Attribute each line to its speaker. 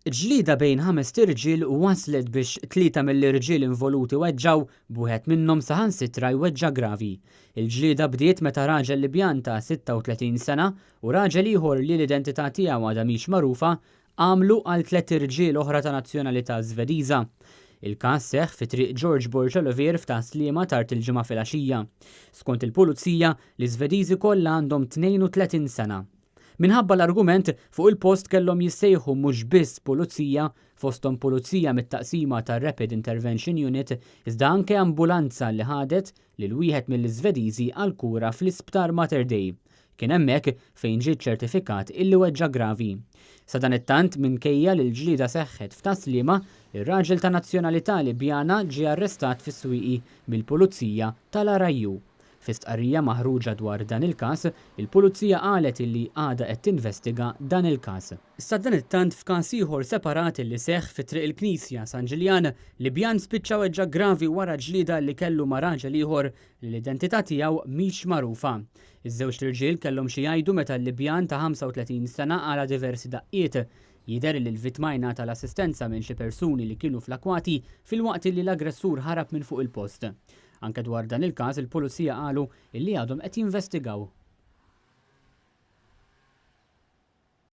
Speaker 1: Ġlieda bejn 5 irġiel waslet biex 3 mill-irġiel involuti weġġaw b'wieħed minnhom saħansitra jweġġa' gravi. Il-ġlieda bdiet meta raġel Libjan ta' 36 sena u raġel ieħor li l-identità tiegħu għadha mhix magħrufa għamlu għal 3 irġiel oħra ta' nazzjonalità Żvediża. Il-każ seħħ fi triq George Borġolovier f'ta' Sliema tard il-ġimgħa filgħaxija. Skont il-pulizija, l-Iżvediżi kollha għandhom 32 sena. Minħabba l-argument fuq il-post kellhom jissejħu mhux biss pulizija fosthom pulizija mit-taqsima tar-Rapid Intervention Unit iżda anke ambulanza li ħadet lil wieħed mill-Iżvediżi għal kura fl-Isptar Mater Dei. Kien hemmhekk fejn ġie ċertifikat illi weġġa' gravi. Sa dan it-tant minkejja li l-ġlieda seħħet f'ta' Sliema, ir-raġel ta' nazzjonalità Libjana ġie arrestat fis-swieqi mill-Pulizija tal-Arajju. Fi stqarrija maħruġa dwar dan il-każ, il-pulizija qalet illi għadha qed tinvestiga dan il-każ. Issa dan it-tant f'każ ieħor separat li seħħ fi triq il-Knisja San Ġiljan, Libjan spiċċa weġġa' gravi wara ġlieda li kellu ma' raġel ieħor li l-identità tiegħu mhix magħrufa. Iż-żewġ irġiel kellhom xi jgħidu meta l-Libjan ta' 35 sena għala diversi daqqiet. Jidher li l-vittma ngħata l-assistenza minn xi persuni li kienu fl-akwati filwaqt li l-aggressur ħarab minn fuq il-post. Anke dwar dan il-każ il-pulizija qalu illi għadhom qed jinvestigaw.